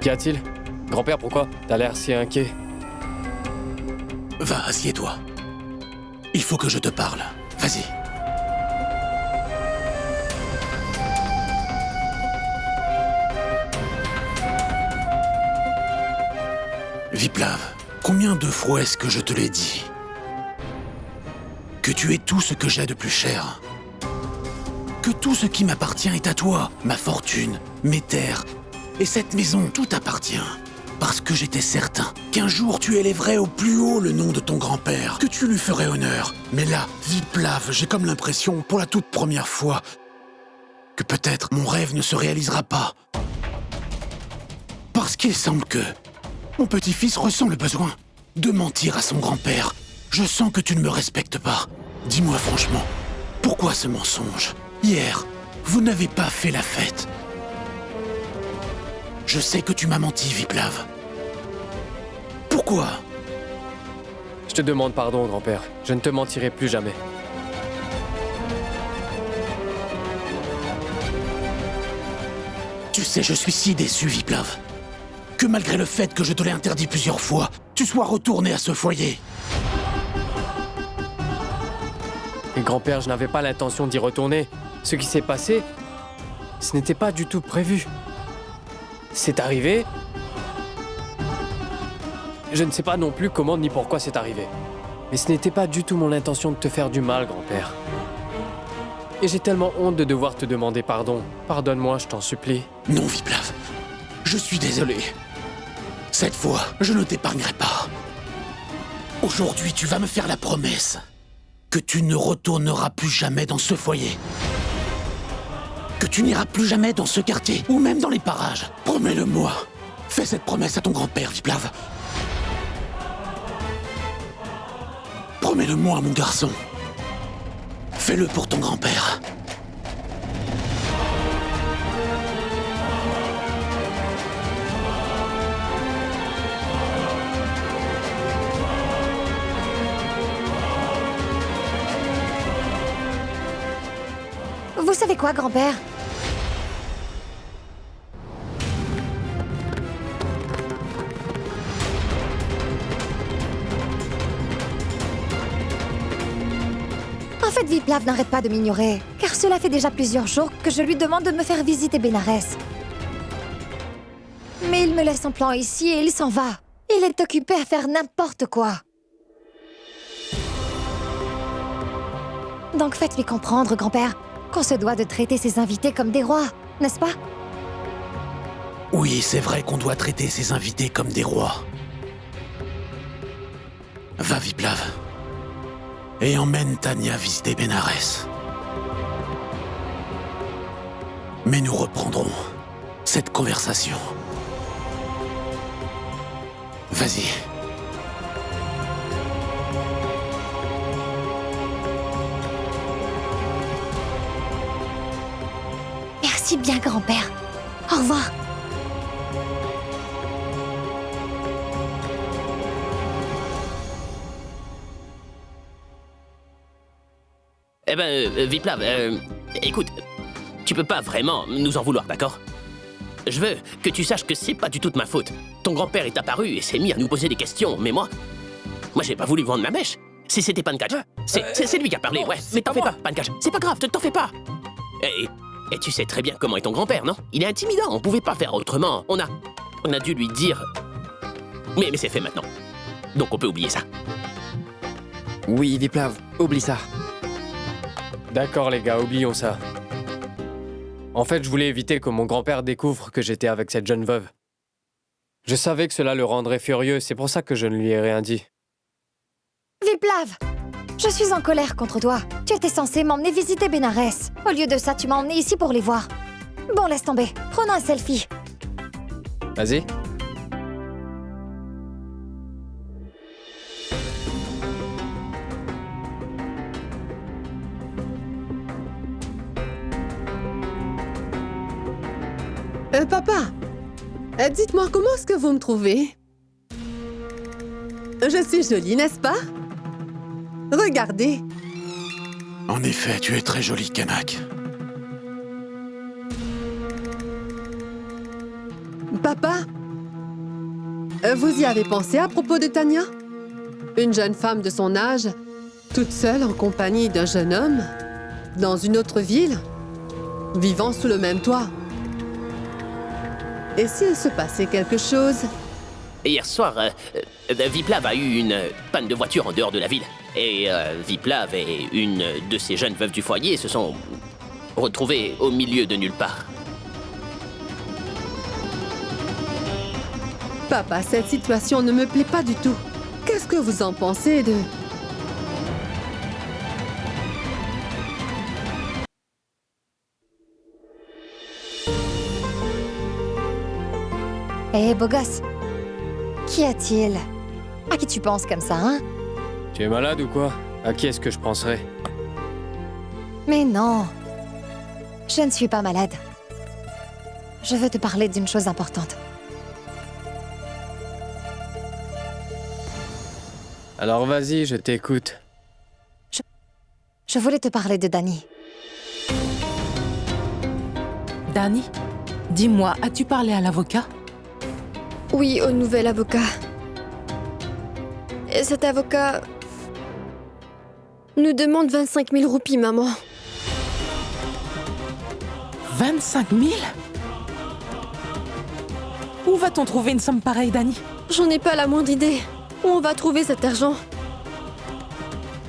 Qu'y a-t-il? Grand-père, pourquoi? T'as l'air si inquiet. Va, assieds-toi. Il faut que je te parle. Vas-y. Viplav, combien de fois est-ce que je te l'ai dit? Que tu es tout ce que j'ai de plus cher. Que tout ce qui m'appartient est à toi. Ma fortune, mes terres et cette maison, tout appartient. Parce que j'étais certain qu'un jour tu élèverais au plus haut le nom de ton grand-père, que tu lui ferais honneur. Mais là, Viplav, j'ai comme l'impression, pour la toute première fois, que peut-être mon rêve ne se réalisera pas. Parce qu'il semble que mon petit-fils ressent le besoin de mentir à son grand-père. Je sens que tu ne me respectes pas. Dis-moi franchement, pourquoi ce mensonge? Hier, vous n'avez pas fait la fête. Je sais que tu m'as menti, Viplav. Pourquoi? Je te demande pardon, grand-père. Je ne te mentirai plus jamais. Tu sais, je suis si déçu, Viplav, que malgré le fait que je te l'ai interdit plusieurs fois, tu sois retourné à ce foyer. Et grand-père, je n'avais pas l'intention d'y retourner. Ce qui s'est passé, ce n'était pas du tout prévu. C'est arrivé. Je ne sais pas non plus comment ni pourquoi c'est arrivé. Mais ce n'était pas du tout mon intention de te faire du mal, grand-père. Et j'ai tellement honte de devoir te demander pardon. Pardonne-moi, je t'en supplie. Non, Viplav, je suis désolé. Cette fois, je ne t'épargnerai pas. Aujourd'hui, tu vas me faire la promesse que tu ne retourneras plus jamais dans ce foyer. Que tu n'iras plus jamais dans ce quartier, ou même dans les parages. Promets-le-moi. Fais cette promesse à ton grand-père, Viplav. Promets-le-moi, mon garçon. Fais-le pour ton grand-père. Vous savez quoi, grand-père? En fait, Viplav n'arrête pas de m'ignorer, car cela fait déjà plusieurs jours que je lui demande de me faire visiter Bénarès. Mais il me laisse en plan ici et il s'en va. Il est occupé à faire n'importe quoi. Donc faites-lui comprendre, grand-père, qu'on se doit de traiter ses invités comme des rois, n'est-ce pas? Oui, c'est vrai qu'on doit traiter ses invités comme des rois. Va, Viplav, et emmène Tania visiter Bénarès. Mais nous reprendrons cette conversation. Vas-y. Merci bien, grand-père. Au revoir. Eh ben, Viplav, écoute, tu peux pas vraiment nous en vouloir, d'accord? Je veux que tu saches que c'est pas du tout de ma faute. Ton grand-père est apparu et s'est mis à nous poser des questions, mais moi j'ai pas voulu vendre ma mèche. Si c'était Pankaj, c'est lui qui a parlé, ouais. Mais t'en fais pas, Pankaj, c'est pas grave, t'en fais pas. Et tu sais très bien comment est ton grand-père, non? Il est intimidant, on pouvait pas faire autrement. On a dû lui dire... Mais c'est fait maintenant. Donc on peut oublier ça. Oui, Viplav, oublie ça. D'accord, les gars, oublions ça. En fait, je voulais éviter que mon grand-père découvre que j'étais avec cette jeune veuve. Je savais que cela le rendrait furieux, c'est pour ça que je ne lui ai rien dit. Viplav, je suis en colère contre toi. Tu étais censé m'emmener visiter Bénarès. Au lieu de ça, tu m'as emmené ici pour les voir. Bon, laisse tomber. Prenons un selfie. Vas-y. Papa, dites-moi, comment est-ce que vous me trouvez? Je suis jolie, n'est-ce pas? Regardez. En effet, tu es très jolie, Kanak. Papa, Vous y avez pensé à propos de Tania? Une jeune femme de son âge, toute seule en compagnie d'un jeune homme, dans une autre ville, vivant sous le même toit. Et s'il se passait quelque chose? Hier soir, Viplav a eu une panne de voiture en dehors de la ville. Et Viplav et une de ces jeunes veuves du foyer se sont retrouvées au milieu de nulle part. Papa, cette situation ne me plaît pas du tout. Qu'est-ce que vous en pensez de... Hé, beau gosse. Qu'y a-t-il? À qui tu penses comme ça, hein? Tu es malade ou quoi? À qui est-ce que je penserais? Mais non. Je ne suis pas malade. Je veux te parler d'une chose importante. Alors vas-y, je t'écoute. Je voulais te parler de Danny. Danny, dis-moi, as-tu parlé à l'avocat? Oui, au nouvel avocat. Et cet avocat nous demande 25 000 roupies, maman. 25 000? Où va-t-on trouver une somme pareille, Danny? J'en ai pas la moindre idée. Où on va trouver cet argent?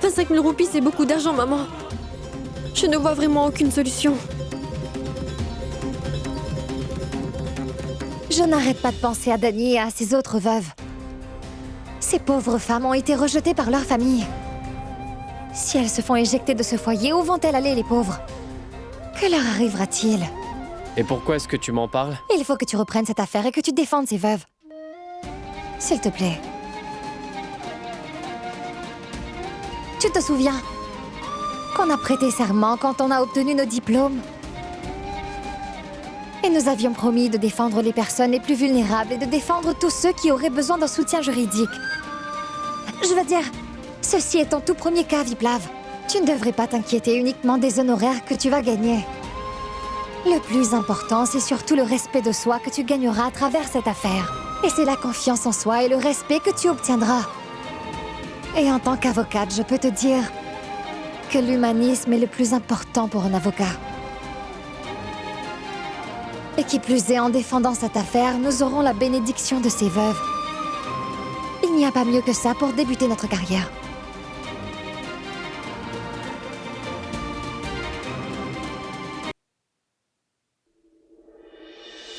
25 000 roupies, c'est beaucoup d'argent, maman. Je ne vois vraiment aucune solution. Je n'arrête pas de penser à Danny et à ses autres veuves. Ces pauvres femmes ont été rejetées par leur famille. Si elles se font éjecter de ce foyer, où vont-elles aller, les pauvres? Que leur arrivera-t-il? Et pourquoi est-ce que tu m'en parles? Il faut que tu reprennes cette affaire et que tu défendes ces veuves. S'il te plaît. Tu te souviens qu'on a prêté serment quand on a obtenu nos diplômes? Et nous avions promis de défendre les personnes les plus vulnérables et de défendre tous ceux qui auraient besoin d'un soutien juridique. Je veux dire, ceci est ton tout premier cas, Viplav. Tu ne devrais pas t'inquiéter uniquement des honoraires que tu vas gagner. Le plus important, c'est surtout le respect de soi que tu gagneras à travers cette affaire. Et c'est la confiance en soi et le respect que tu obtiendras. Et en tant qu'avocate, je peux te dire que l'humanisme est le plus important pour un avocat. Et qui plus est, en défendant cette affaire, nous aurons la bénédiction de ces veuves. Il n'y a pas mieux que ça pour débuter notre carrière.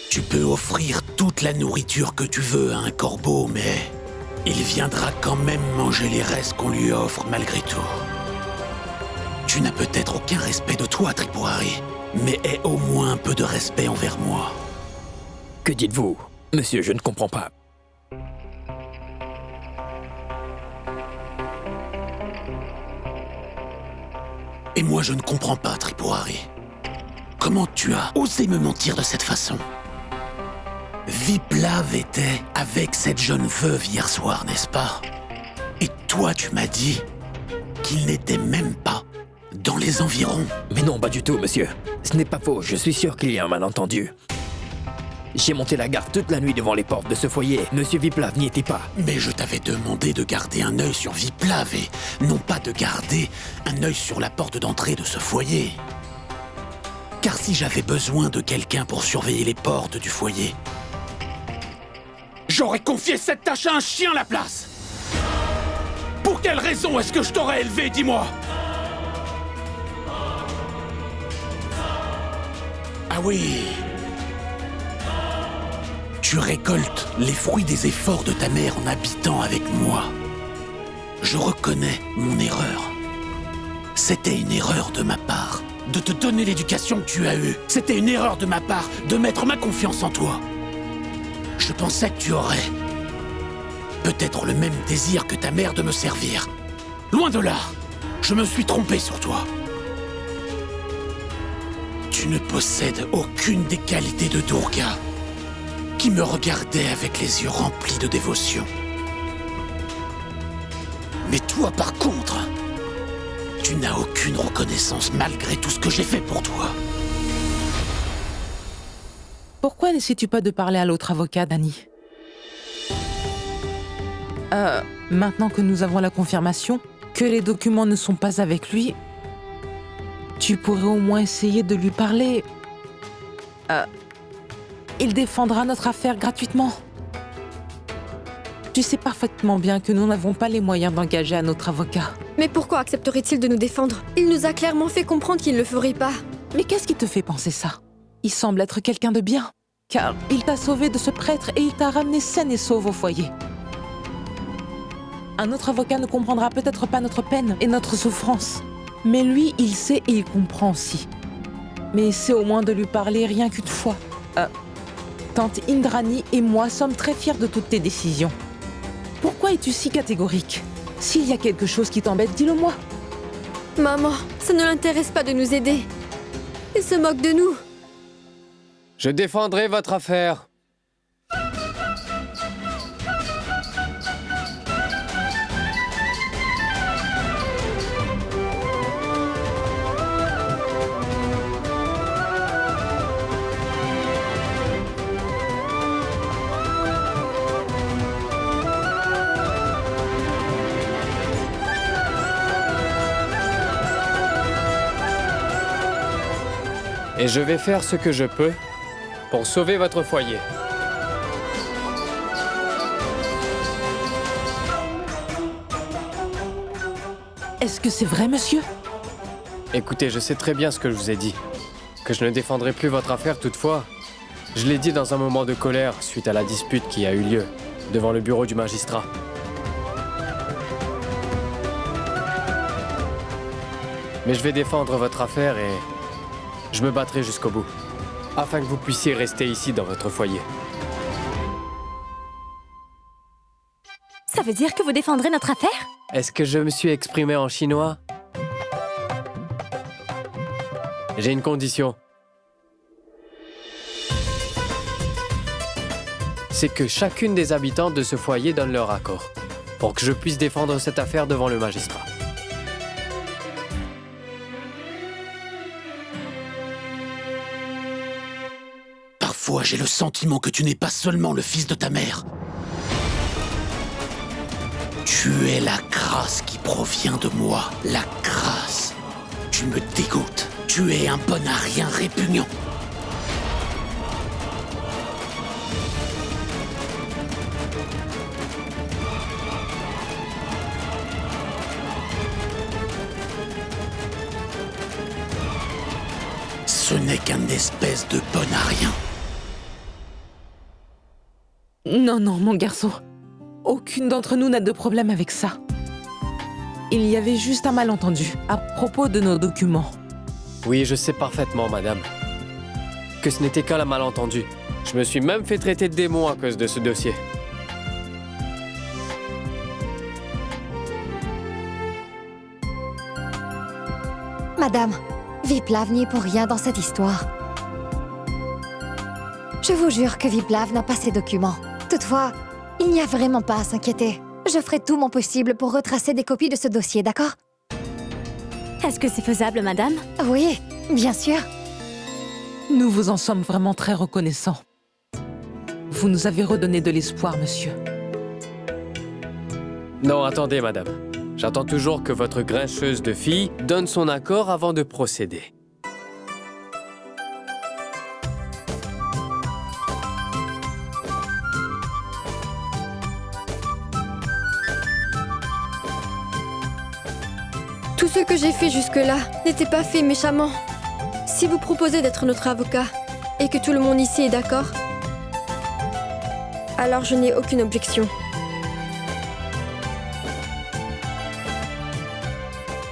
Tu peux offrir toute la nourriture que tu veux à un corbeau, mais il viendra quand même manger les restes qu'on lui offre malgré tout. Tu n'as peut-être aucun respect de toi, Tripurari, mais aie au moins un peu de respect envers moi. Que dites-vous? Monsieur, je ne comprends pas. Et moi, je ne comprends pas, Tripurari. Comment tu as osé me mentir de cette façon? Viplav était avec cette jeune veuve hier soir, n'est-ce pas? Et toi, tu m'as dit qu'il n'était même pas dans les environs. Mais non, pas du tout, monsieur. Ce n'est pas faux, je suis sûr qu'il y a un malentendu. J'ai monté la garde toute la nuit devant les portes de ce foyer. Monsieur Viplav n'y était pas. Mais je t'avais demandé de garder un œil sur Viplav et non pas de garder un œil sur la porte d'entrée de ce foyer. Car si j'avais besoin de quelqu'un pour surveiller les portes du foyer, j'aurais confié cette tâche à un chien à la place. Pour quelle raison est-ce que je t'aurais élevé, dis-moi? Ah oui. Tu récoltes les fruits des efforts de ta mère en habitant avec moi. Je reconnais mon erreur. C'était une erreur de ma part de te donner l'éducation que tu as eue. C'était une erreur de ma part de mettre ma confiance en toi. Je pensais que tu aurais peut-être le même désir que ta mère de me servir. Loin de là, je me suis trompé sur toi. Tu ne possèdes aucune des qualités de Durga, qui me regardait avec les yeux remplis de dévotion. Mais toi, par contre, tu n'as aucune reconnaissance malgré tout ce que j'ai fait pour toi. Pourquoi n'essaies-tu pas de parler à l'autre avocat, Danny? Maintenant que nous avons la confirmation que les documents ne sont pas avec lui, tu pourrais au moins essayer de lui parler. Il défendra notre affaire gratuitement. Tu sais parfaitement bien que nous n'avons pas les moyens d'engager un autre avocat. Mais pourquoi accepterait-il de nous défendre? Il nous a clairement fait comprendre qu'il ne le ferait pas. Mais qu'est-ce qui te fait penser ça? Il semble être quelqu'un de bien, car il t'a sauvé de ce prêtre et il t'a ramené saine et sauve au foyer. Un autre avocat ne comprendra peut-être pas notre peine et notre souffrance, mais lui, il sait et il comprend aussi. Mais essaie au moins de lui parler rien qu'une fois. Tante Indrani et moi sommes très fiers de toutes tes décisions. Pourquoi es-tu si catégorique? S'il y a quelque chose qui t'embête, dis-le-moi. Maman, ça ne l'intéresse pas de nous aider. Il se moque de nous. Je défendrai votre affaire. Et je vais faire ce que je peux pour sauver votre foyer. Est-ce que c'est vrai, monsieur? Écoutez, je sais très bien ce que je vous ai dit. Que je ne défendrai plus votre affaire toutefois. Je l'ai dit dans un moment de colère suite à la dispute qui a eu lieu devant le bureau du magistrat. Mais je vais défendre votre affaire et je me battrai jusqu'au bout, afin que vous puissiez rester ici dans votre foyer. Ça veut dire que vous défendrez notre affaire? Est-ce que je me suis exprimé en chinois? J'ai une condition. C'est que chacune des habitantes de ce foyer donne leur accord, pour que je puisse défendre cette affaire devant le magistrat. Parfois, j'ai le sentiment que tu n'es pas seulement le fils de ta mère. Tu es la grâce qui provient de moi. La grâce. Tu me dégoûtes. Tu es un bon à rien répugnant. Ce n'est qu'un espèce de bon à rien. Non, non, mon garçon. Aucune d'entre nous n'a de problème avec ça. Il y avait juste un malentendu à propos de nos documents. Oui, je sais parfaitement, madame, que ce n'était qu'un malentendu. Je me suis même fait traiter de démon à cause de ce dossier. Madame, Viplav n'y est pour rien dans cette histoire. Je vous jure que Viplav n'a pas ces documents. Toutefois, il n'y a vraiment pas à s'inquiéter. Je ferai tout mon possible pour retracer des copies de ce dossier, d'accord? Est-ce que c'est faisable, madame? Oui, bien sûr. Nous vous en sommes vraiment très reconnaissants. Vous nous avez redonné de l'espoir, monsieur. Non, attendez, madame. J'attends toujours que votre grincheuse de fille donne son accord avant de procéder. Tout ce que j'ai fait jusque-là n'était pas fait méchamment. Si vous proposez d'être notre avocat et que tout le monde ici est d'accord, alors je n'ai aucune objection.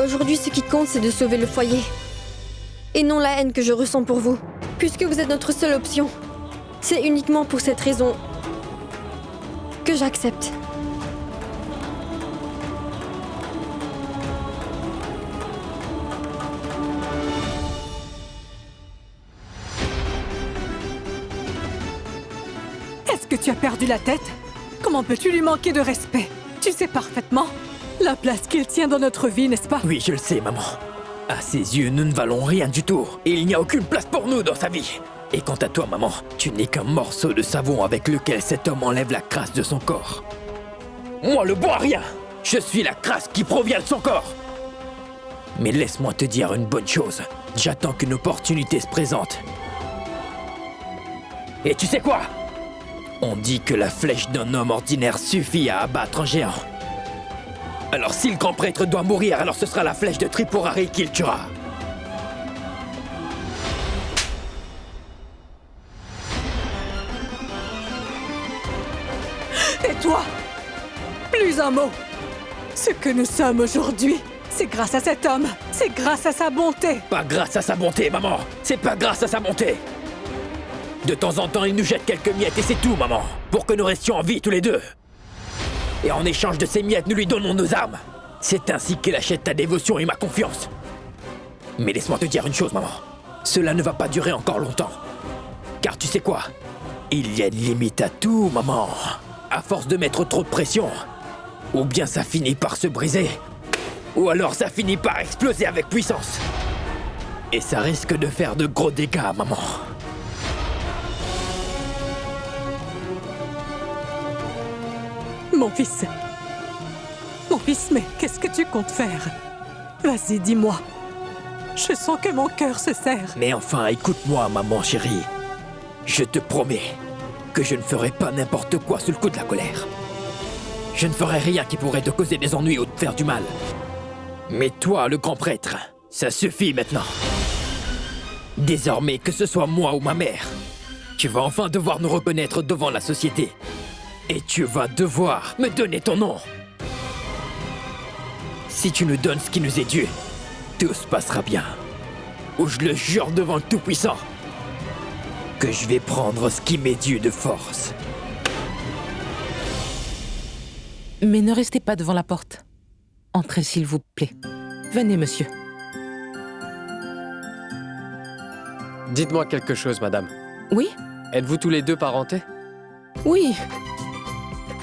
Aujourd'hui, ce qui compte, c'est de sauver le foyer. Et non la haine que je ressens pour vous. Puisque vous êtes notre seule option, c'est uniquement pour cette raison que j'accepte. Est-ce que tu as perdu la tête? Comment peux-tu lui manquer de respect? Tu sais parfaitement la place qu'il tient dans notre vie, n'est-ce pas? Oui, je le sais, maman. À ses yeux, nous ne valons rien du tout. Et il n'y a aucune place pour nous dans sa vie. Et quant à toi, maman, tu n'es qu'un morceau de savon avec lequel cet homme enlève la crasse de son corps. Moi, le bon à rien. Je suis la crasse qui provient de son corps. Mais laisse-moi te dire une bonne chose. J'attends qu'une opportunité se présente. Et tu sais quoi? On dit que la flèche d'un homme ordinaire suffit à abattre un géant. Alors si le grand prêtre doit mourir, alors ce sera la flèche de Tripurari qui le tuera. Et toi? Plus un mot. Ce que nous sommes aujourd'hui, c'est grâce à cet homme. C'est grâce à sa bonté. Pas grâce à sa bonté, maman. C'est pas grâce à sa bonté. De temps en temps, il nous jette quelques miettes et c'est tout, maman. Pour que nous restions en vie tous les deux. Et en échange de ces miettes, nous lui donnons nos armes. C'est ainsi qu'il achète ta dévotion et ma confiance. Mais laisse-moi te dire une chose, maman. Cela ne va pas durer encore longtemps. Car tu sais quoi? Il y a une limite à tout, maman. À force de mettre trop de pression, ou bien ça finit par se briser, ou alors ça finit par exploser avec puissance. Et ça risque de faire de gros dégâts, maman. Mon fils. Mon fils, mais qu'est-ce que tu comptes faire? Vas-y, dis-moi. Je sens que mon cœur se serre. Mais enfin, écoute-moi, maman chérie. Je te promets que je ne ferai pas n'importe quoi sous le coup de la colère. Je ne ferai rien qui pourrait te causer des ennuis ou te faire du mal. Mais toi, le grand prêtre, ça suffit maintenant. Désormais, que ce soit moi ou ma mère, tu vas enfin devoir nous reconnaître devant la société. Et tu vas devoir me donner ton nom. Si tu nous donnes ce qui nous est dû, tout se passera bien. Ou je le jure devant le Tout-Puissant que je vais prendre ce qui m'est dû de force. Mais ne restez pas devant la porte. Entrez, s'il vous plaît. Venez, monsieur. Dites-moi quelque chose, madame. Oui? Êtes-vous tous les deux parentés? Oui.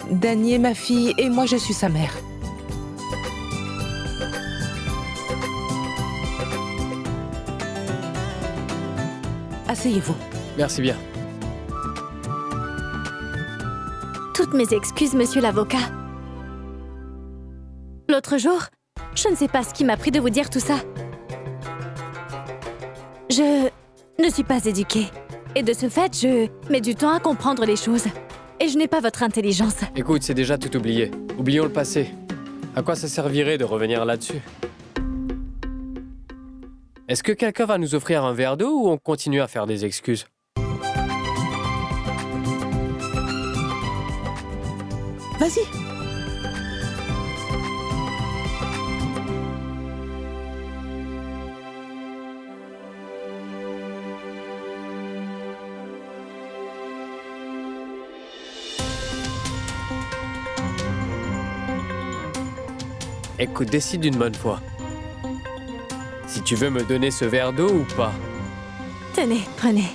Dany est ma fille et moi je suis sa mère. Asseyez-vous. Merci bien. Toutes mes excuses, monsieur l'avocat. L'autre jour, je ne sais pas ce qui m'a pris de vous dire tout ça. Je ne suis pas éduquée. Et de ce fait, je mets du temps à comprendre les choses. Et je n'ai pas votre intelligence. Écoute, c'est déjà tout oublié. Oublions le passé. À quoi ça servirait de revenir là-dessus? Est-ce que quelqu'un va nous offrir un verre d'eau ou on continue à faire des excuses? Vas-y. Écoute, décide d'une bonne fois. Si tu veux me donner ce verre d'eau ou pas. Tenez, prenez.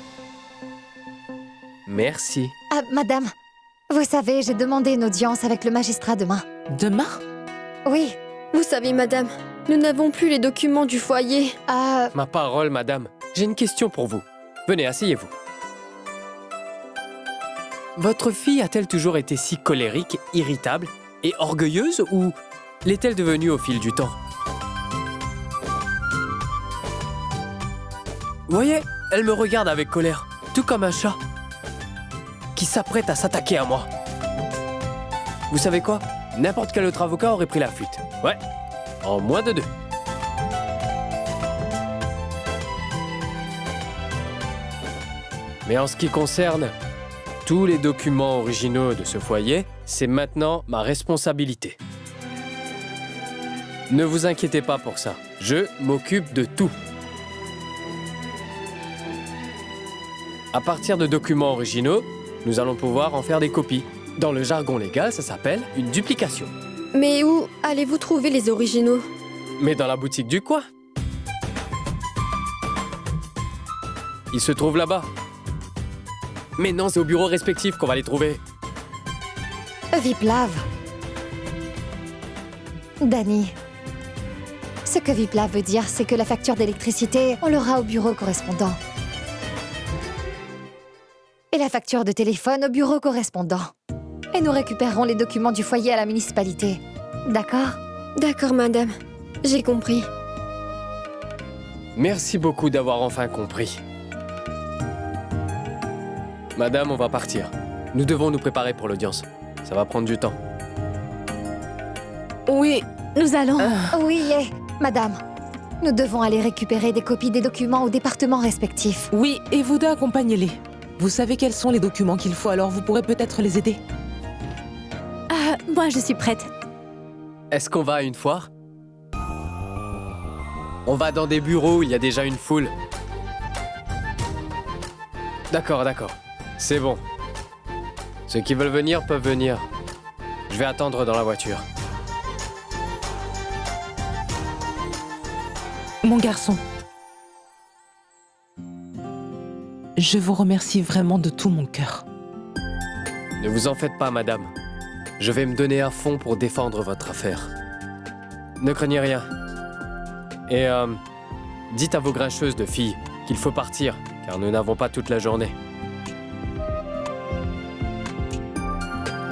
Merci. Ah, madame, vous savez, j'ai demandé une audience avec le magistrat demain. Demain? Oui. Vous savez, madame, nous n'avons plus les documents du foyer. Ma parole, madame. J'ai une question pour vous. Venez, asseyez-vous. Votre fille a-t-elle toujours été si colérique, irritable et orgueilleuse ou l'est-elle devenue au fil du temps? Vous voyez, elle me regarde avec colère, tout comme un chat qui s'apprête à s'attaquer à moi. Vous savez quoi? N'importe quel autre avocat aurait pris la fuite. Ouais, en moins de 2. Mais en ce qui concerne tous les documents originaux de ce foyer, c'est maintenant ma responsabilité. Ne vous inquiétez pas pour ça. Je m'occupe de tout. À partir de documents originaux, nous allons pouvoir en faire des copies. Dans le jargon légal, ça s'appelle une duplication. Mais où allez-vous trouver les originaux? Mais dans la boutique du coin. Ils se trouvent là-bas. Mais non, c'est au bureau respectif qu'on va les trouver. Viplav. Dany. Ce que Viplav veut dire, c'est que la facture d'électricité, on l'aura au bureau correspondant. Et la facture de téléphone au bureau correspondant. et nous récupérerons les documents du foyer à la municipalité. D'accord? D'accord, madame. J'ai compris. Merci beaucoup d'avoir enfin compris. Madame, on va partir. Nous devons nous préparer pour l'audience. Ça va prendre du temps. Oui, Nous allons... Oui, madame. Nous devons aller récupérer des copies des documents aux départements respectifs. oui, et vous deux accompagnez-les. Vous savez quels sont les documents qu'il faut, alors vous pourrez peut-être les aider. Moi, je suis prête. Est-ce qu'on va à une foire? On va dans des bureaux où il y a déjà une foule. D'accord, d'accord. C'est bon. Ceux qui veulent venir peuvent venir. Je vais attendre dans la voiture. Mon garçon, je vous remercie vraiment de tout mon cœur. Ne vous en faites pas, madame. Je vais me donner à fond pour défendre votre affaire. Ne craignez rien. Et dites à vos grincheuses de filles qu'il faut partir, car nous n'avons pas toute la journée.